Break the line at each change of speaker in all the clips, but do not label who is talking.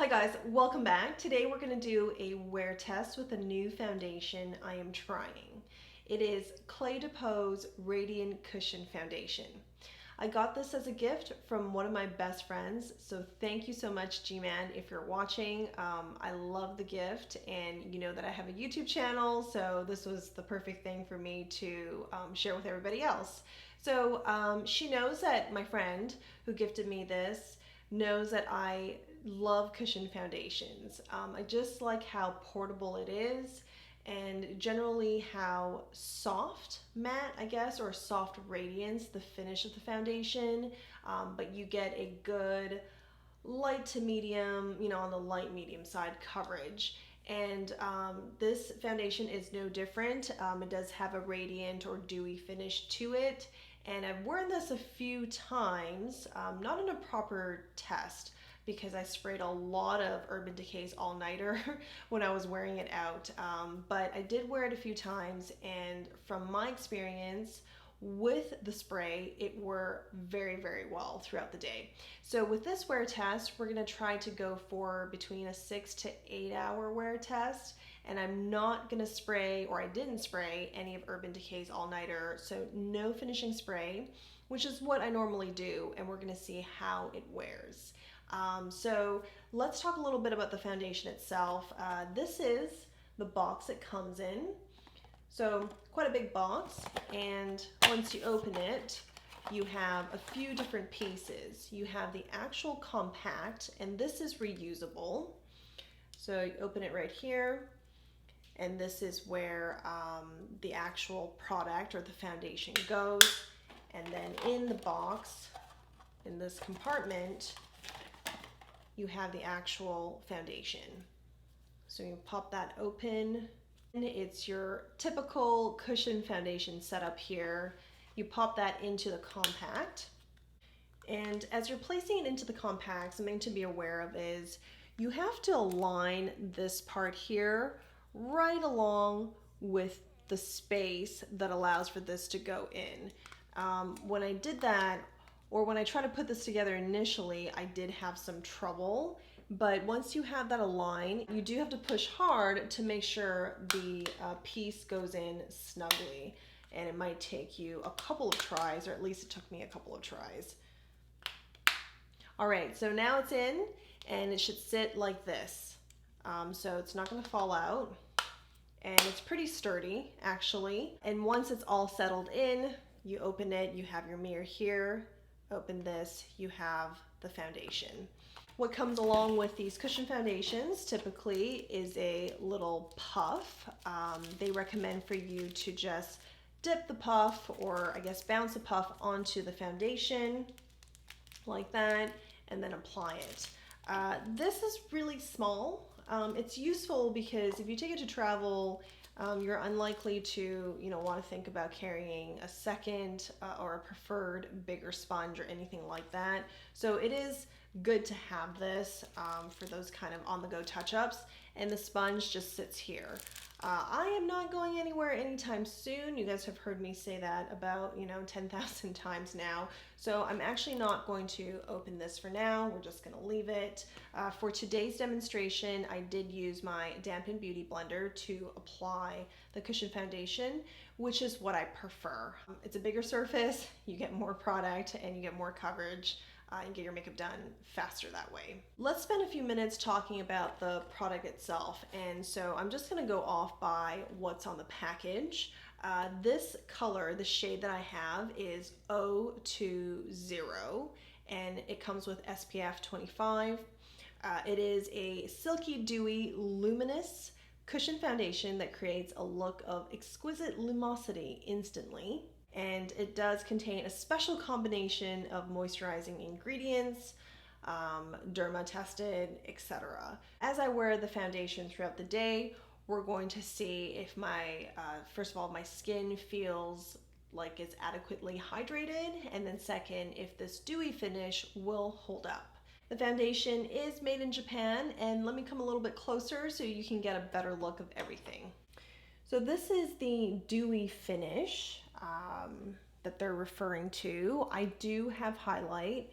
guys, welcome back. Today we're going to do a wear test with a new foundation I am trying. It is Cle de Peau's Radiant Cushion Foundation. I got this as a gift from one of my best friends, so thank you so much, G-Man, if you're watching. I love the gift, and you know that I have a YouTube channel, so this was the perfect thing for me to share with everybody else. So she knows that my friend who gifted me this knows that I love cushion foundations. I just like how portable it is, and generally how soft matte, I guess, or soft radiance the finish of the foundation, but you get a good light to medium, on the light medium side coverage. And this foundation is no different. It does have a radiant or dewy finish to it, and I've worn this a few times, not in a proper test, because I sprayed a lot of Urban Decay's all-nighter when I was wearing it out. But I did wear it a few times, and from my experience with the spray, it wore very, very well throughout the day. So with this wear test, we're gonna try to go for between a 6 to 8 hour wear test, and I'm not gonna spray, or I didn't spray, any of Urban Decay's all-nighter, so no finishing spray, which is what I normally do, and we're gonna see how it wears. So let's talk a little bit about the foundation itself. This is the box it comes in. So quite a big box, and once you open it, you have a few different pieces. You have the actual compact, and this is reusable. So you open it right here, and this is where the actual product or the foundation goes. And then in the box, in this compartment, you have the actual foundation. So you pop that open, and it's your typical cushion foundation setup here. You pop that into the compact, and as you're placing it into the compact, something to be aware of is you have to align this part here right along with the space that allows for this to go in. When I did that, or when I tried to put this together initially, I did have some trouble, but once you have that aligned, you do have to push hard to make sure the piece goes in snugly, and it might take you a couple of tries, or at least it took me a couple of tries. All right, so now it's in, and it should sit like this. So it's not gonna fall out, and it's pretty sturdy, actually. And once it's all settled in, you open it, you have your mirror here. Open this, you have the foundation. What comes along with these cushion foundations typically is a little puff. They recommend for you to just dip the puff, or I guess bounce the puff onto the foundation like that, and then apply it. This is really small. It's useful because if you take it to travel, you're unlikely to, want to think about carrying a second or a preferred bigger sponge or anything like that. So it is good to have this for those kind of on-the-go touch-ups, and the sponge just sits here. I am not going anywhere anytime soon. You guys have heard me say that about 10,000 times now. So I'm actually not going to open this for now. We're just gonna leave it. For today's demonstration, I did use my Dampen Beauty blender to apply the cushion foundation, which is what I prefer. It's a bigger surface, you get more product, and you get more coverage. And get your makeup done faster that way. Let's spend a few minutes talking about the product itself. And so I'm just gonna go off by what's on the package. This color, the shade that I have, is 020, and it comes with SPF 25. It is a silky, dewy, luminous cushion foundation that creates a look of exquisite lumosity instantly. And it does contain a special combination of moisturizing ingredients, derma tested, etc. As I wear the foundation throughout the day, we're going to see if my, first of all, my skin feels like it's adequately hydrated, and then second, if this dewy finish will hold up. The foundation is made in Japan, and let me come a little bit closer so you can get a better look of everything. So this is the dewy finish that they're referring to. I do have highlight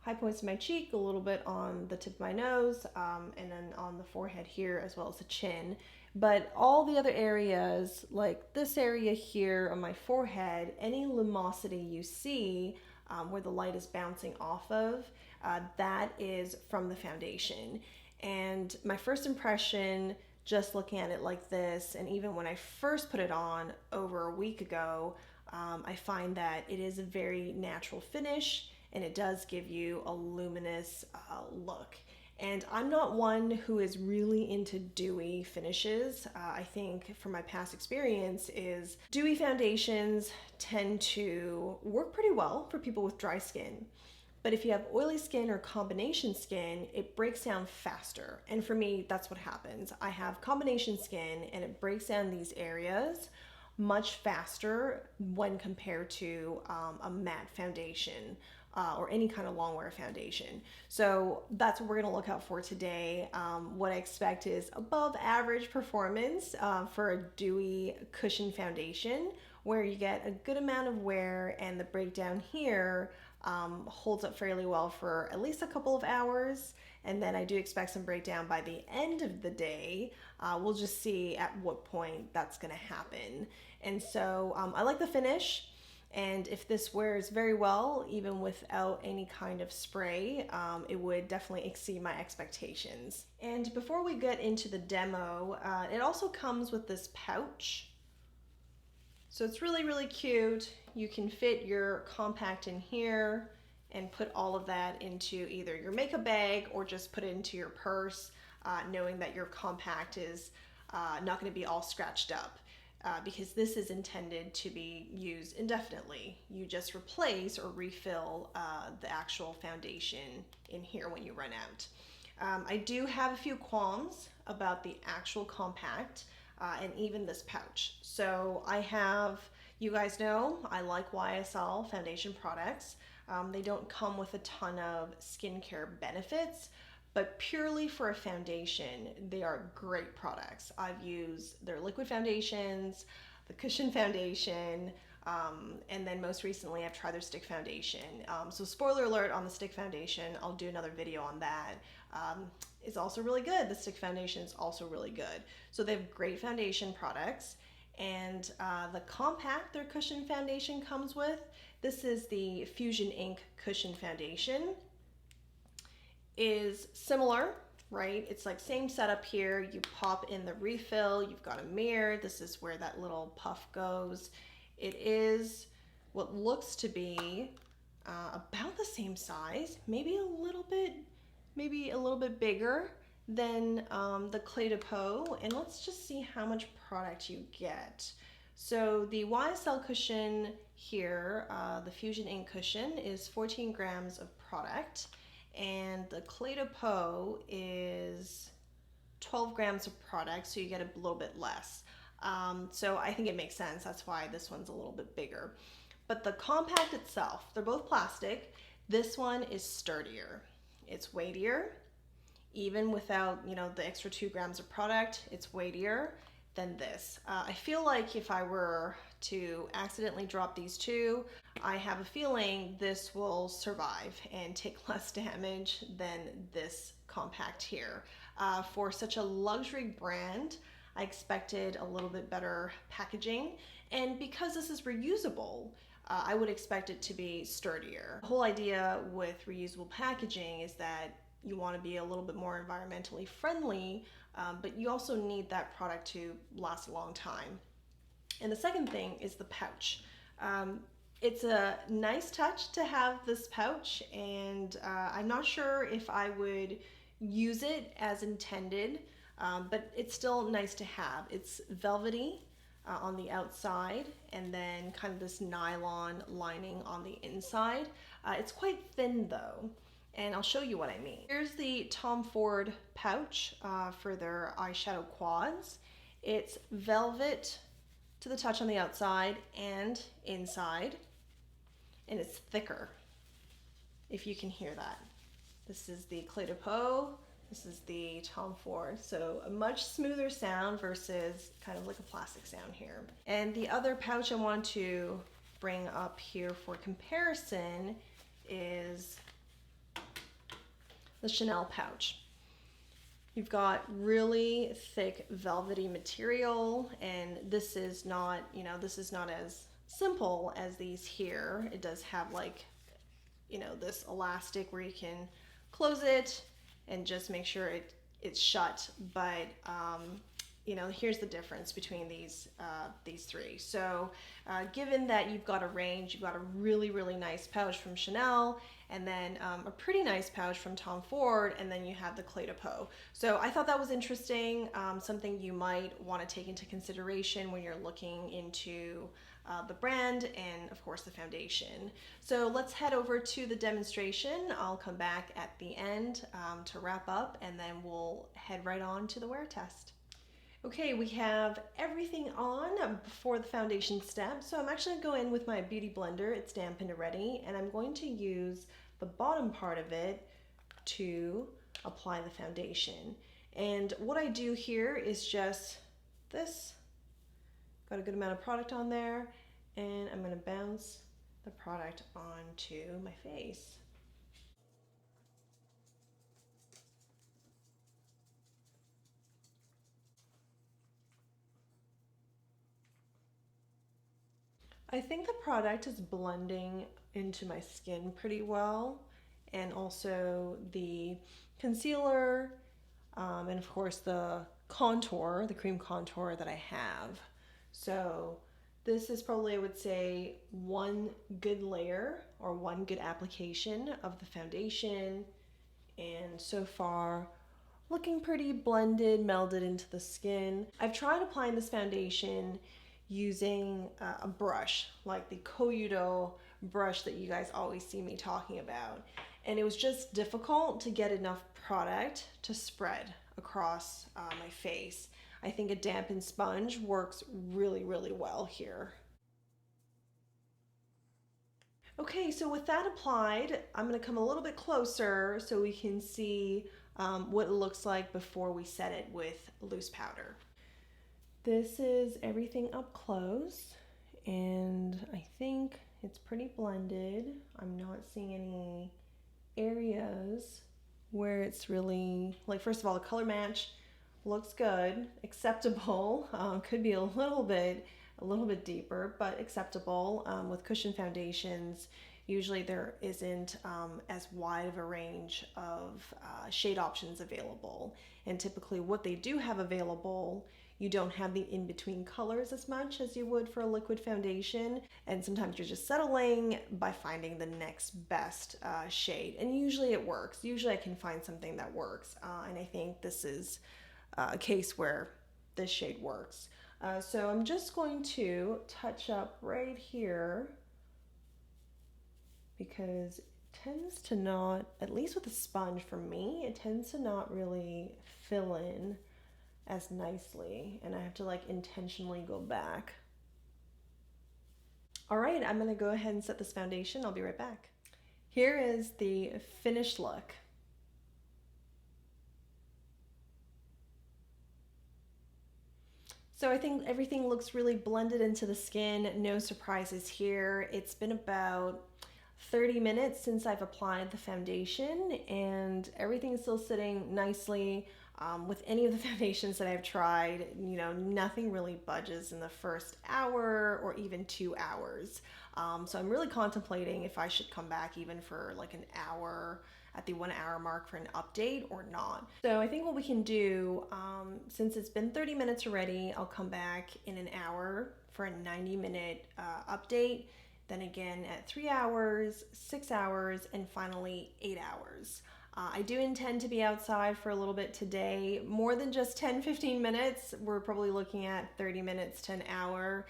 high points of my cheek, a little bit on the tip of my nose, and then on the forehead here as well as the chin. But all the other areas, like this area here on my forehead, any lumosity you see where the light is bouncing off of, that is from the foundation. And my first impression, just looking at it like this, and even when I first put it on over a week ago, I find that it is a very natural finish, and it does give you a luminous look. And I'm not one who is really into dewy finishes. I think from my past experience is dewy foundations tend to work pretty well for people with dry skin. But if you have oily skin or combination skin, it breaks down faster. And for me, that's what happens. I have combination skin and it breaks down these areas much faster when compared to a matte foundation. Or any kind of long wear foundation. So that's what we're gonna look out for today. What I expect is above average performance for a dewy cushion foundation, where you get a good amount of wear and the breakdown here holds up fairly well for at least a couple of hours. And then I do expect some breakdown by the end of the day. We'll just see at what point that's gonna happen. And so I like the finish. And if this wears very well, even without any kind of spray, it would definitely exceed my expectations. And before we get into the demo, it also comes with this pouch. So it's really, really cute. You can fit your compact in here and put all of that into either your makeup bag or just put it into your purse, knowing that your compact is not going to be all scratched up. Because this is intended to be used indefinitely. You just replace or refill the actual foundation in here when you run out. I do have a few qualms about the actual compact and even this pouch. So I have, you guys know, I like YSL foundation products. They don't come with a ton of skincare benefits, but purely for a foundation, they are great products. I've used their liquid foundations, the cushion foundation, and then most recently I've tried their stick foundation. So spoiler alert on the stick foundation, I'll do another video on that. It's also really good. The stick foundation is also really good. So they have great foundation products. And the compact their cushion foundation comes with, this is the Fusion Ink Cushion Foundation. Is similar, right? It's like same setup here. You pop in the refill, you've got a mirror. This is where that little puff goes. It is what looks to be about the same size, maybe a little bit bigger than the Cle de Peau. And let's just see how much product you get. So the YSL cushion here, the Fusion Ink cushion, is 14 grams of product. And the Cle de Peau is 12 grams of product, so you get a little bit less. So I think it makes sense. That's why this one's a little bit bigger. But the compact itself, they're both plastic. This one is sturdier. It's weightier. Even without, you know, the extra 2 grams of product, it's weightier than this. I feel like if I were to accidentally drop these two, I have a feeling this will survive and take less damage than this compact here. For such a luxury brand, I expected a little bit better packaging, and because this is reusable, I would expect it to be sturdier. The whole idea with reusable packaging is that you want to be a little bit more environmentally friendly, but you also need that product to last a long time. And the second thing is the pouch. It's a nice touch to have this pouch, and I'm not sure if I would use it as intended, but it's still nice to have. It's velvety on the outside, and then kind of this nylon lining on the inside. It's quite thin though, and I'll show you what I mean. Here's the Tom Ford pouch for their eyeshadow quads. It's velvet to the touch on the outside and inside, and it's thicker, if you can hear that. This is the Cle de Peau, this is the Tom Ford, so a much smoother sound versus kind of like a plastic sound here. And the other pouch I want to bring up here for comparison is the Chanel pouch. You've got really thick velvety material, and this is not, you know, this is not as simple as these here. It does have like, you know, this elastic where you can close it and just make sure it's shut. But you know, here's the difference between these three. So given that you've got a range, you've got a really nice pouch from Chanel, and then a pretty nice pouch from Tom Ford, and then you have the Cle de Peau. So I thought that was interesting, something you might want to take into consideration when you're looking into the brand and of course the foundation. So let's head over to the demonstration. I'll come back at the end to wrap up, and then we'll head right on to the wear test. Okay, we have everything on before the foundation step. So I'm actually gonna go in with my beauty blender. It's dampened already, and I'm going to use the bottom part of it to apply the foundation. And what I do here is just this. Got a good amount of product on there, and I'm gonna bounce the product onto my face. I think the product is blending into my skin pretty well, and also the concealer, and of course the contour, the cream contour that I have. So this is probably, I would say, one good layer or one good application of the foundation, and so far looking pretty blended, melded into the skin. I've tried applying this foundation using a brush, like the Koyudo brush that you guys always see me talking about. And it was just difficult to get enough product to spread across my face. I think a dampened sponge works really well here. Okay, so with that applied, I'm gonna come a little bit closer so we can see what it looks like before we set it with loose powder. This is everything up close, and I think it's pretty blended. I'm not seeing any areas where it's really, like, first of all, the color match looks good, acceptable. Could be a little bit deeper, but acceptable. With cushion foundations, usually there isn't as wide of a range of shade options available, and typically what they do have available, you don't have the in-between colors as much as you would for a liquid foundation, and sometimes you're just settling by finding the next best shade, and usually it works. Usually I can find something that works, and I think this is a case where this shade works. So I'm just going to touch up right here, because it tends to not, at least with a sponge for me, it tends to not really fill in as nicely, and I have to like intentionally go back. All right, I'm gonna go ahead and set this foundation. I'll be right back. Here is the finished look. So I think everything looks really blended into the skin, no surprises here. It's been about 30 minutes since I've applied the foundation, and everything's still sitting nicely. With any of the foundations that I've tried, you know, nothing really budges in the first hour or even 2 hours. So I'm really contemplating if I should come back even for like an hour at the 1 hour mark for an update or not. So I think what we can do, since it's been 30 minutes already, I'll come back in an hour for a 90-minute update. Then again at 3 hours, 6 hours, and finally 8 hours. I do intend to be outside for a little bit today, more than just 10-15 minutes. We're probably looking at 30 minutes to an hour,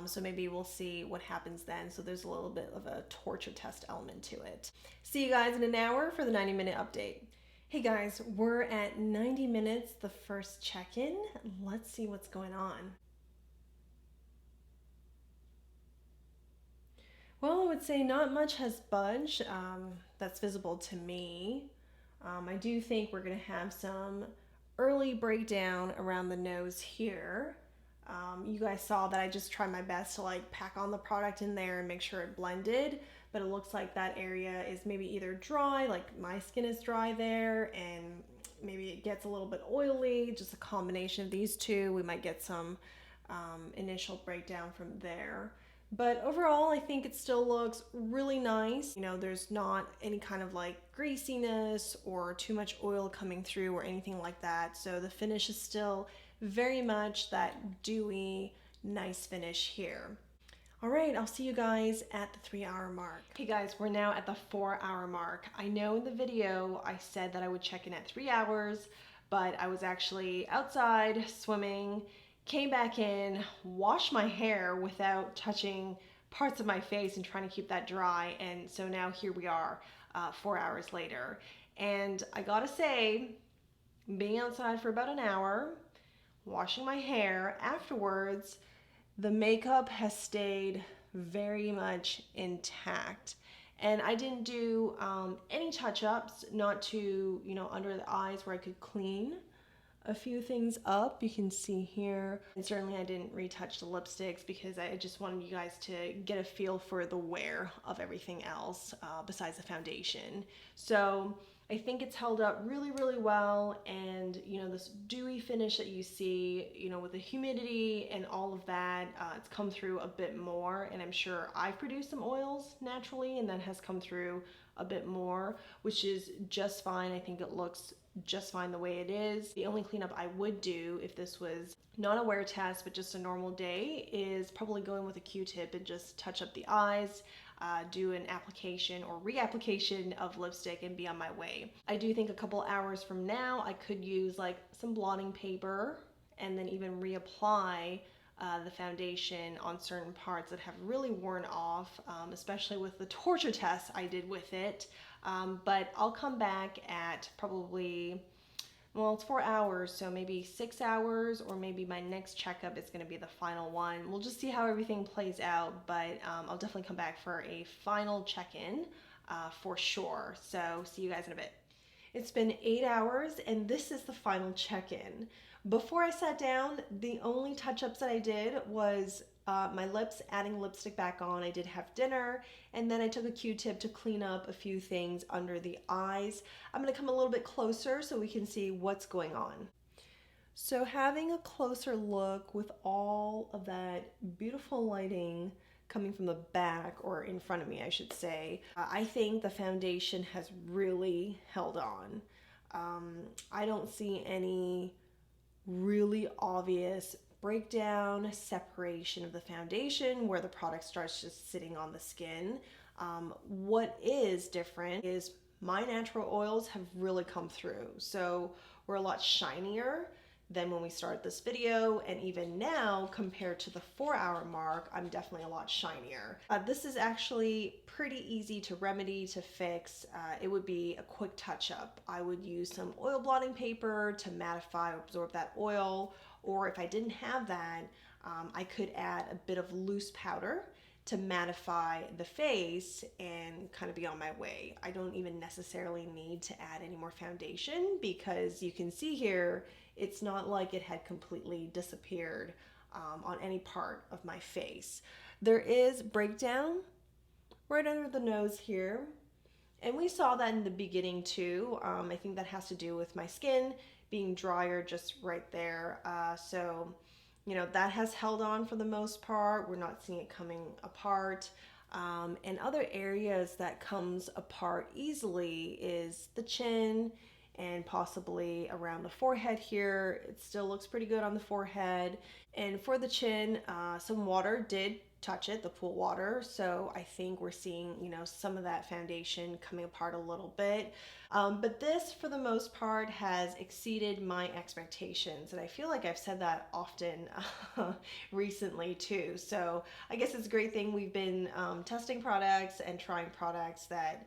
so maybe we'll see what happens then. So there's a little bit of a torture test element to it. See you guys in an hour for the 90-minute update. Hey guys, we're at 90 minutes, the first check-in. Let's see what's going on. Well, I would say not much has budged that's visible to me. I do think we're going to have some early breakdown around the nose here. You guys saw that I just tried my best to like pack on the product in there and make sure it blended. but it looks like that area is maybe either dry, like my skin is dry there, and maybe it gets a little bit oily. Just a combination of these two, we might get some initial breakdown from there. But overall, I think it still looks really nice. You know, there's not any kind of like greasiness or too much oil coming through or anything like that. So the finish is still very much that dewy, nice finish here. All right, I'll see you guys at the 3-hour mark. Okay guys, we're now at the 4-hour mark. I know in the video I said that I would check in at 3 hours, but I was actually outside swimming, came back in, washed my hair without touching parts of my face and trying to keep that dry. And so now here we are 4 hours later. And I gotta say, being outside for about an hour, washing my hair afterwards, the makeup has stayed very much intact. And I didn't do any touch-ups, not to, you know, under the eyes where I could clean a few things up. You can see here. And certainly I didn't retouch the lipsticks because I just wanted you guys to get a feel for the wear of everything else besides the foundation. So I think it's held up really, really well. And, you know, this dewy finish that you see, you know, with the humidity and all of that, it's come through a bit more. And I'm sure I've produced some oils naturally, and that has come through a bit more, which is just fine. I think it looks just fine the way it is. The only cleanup I would do if this was not a wear test, but just a normal day, is probably going with a Q-tip and just touch up the eyes, do an application or reapplication of lipstick, and be on my way. I do think a couple hours from now I could use like some blotting paper and then even reapply the foundation on certain parts that have really worn off, especially with the torture test I did with it. But I'll come back at probably, well, it's 4 hours, so maybe 6 hours, or maybe my next checkup is going to be the final one. We'll just see how everything plays out, but I'll definitely come back for a final check-in for sure. So see you guys in a bit. It's been 8 hours, and this is the final check-in. Before I sat down, the only touch-ups that I did was my lips, adding lipstick back on. I did have dinner, and then I took a Q-tip to clean up a few things under the eyes. I'm going to come a little bit closer so we can see what's going on. So having a closer look with all of that beautiful lighting coming from the back, or in front of me I should say, I think the foundation has really held on. I don't see any really obvious breakdown, separation of the foundation where the product starts just sitting on the skin. What is different is my natural oils have really come through. So we're a lot shinier than when we started this video, and even now compared to the 4-hour mark, I'm definitely a lot shinier. This is actually pretty easy to remedy, to fix. It would be a quick touch-up. I would use some oil blotting paper to mattify or absorb that oil, or if I didn't have that, I could add a bit of loose powder to mattify the face and kind of be on my way. I don't even necessarily need to add any more foundation, because you can see here, it's not like it had completely disappeared on any part of my face. There is breakdown right under the nose here, and we saw that in the beginning too. I think that has to do with my skin being drier just right there. So, you know, that has held on for the most part. We're not seeing it coming apart. And other areas that comes apart easily is the chin, and possibly around the forehead here. It still looks pretty good on the forehead. And for the chin, some water did touch it, the pool water. So I think we're seeing, you know, some of that foundation coming apart a little bit. But this, for the most part, has exceeded my expectations. And I feel like I've said that often recently too. So I guess it's a great thing we've been testing products and trying products that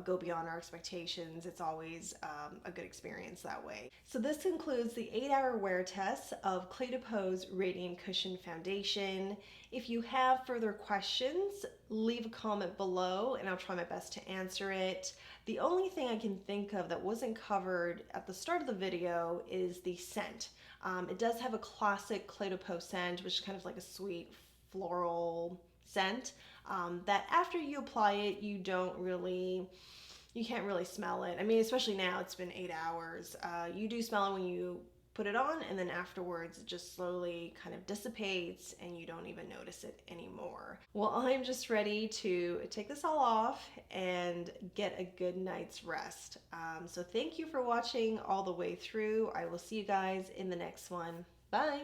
go beyond our expectations. It's always a good experience that way. So this concludes the 8-hour wear test of Cle de Peau's Radiant Cushion Foundation. If you have further questions, leave a comment below and I'll try my best to answer it. The only thing I can think of that wasn't covered at the start of the video is the scent. It does have a classic Cle de Peau scent, which is kind of like a sweet floral scent that after you apply it, you can't really smell it. I mean, especially now, it's been 8 hours. You do smell it when you put it on, and then afterwards it just slowly kind of dissipates and you don't even notice it anymore. Well, I'm just ready to take this all off and get a good night's rest. So thank you for watching all the way through. I will see you guys in the next one. Bye.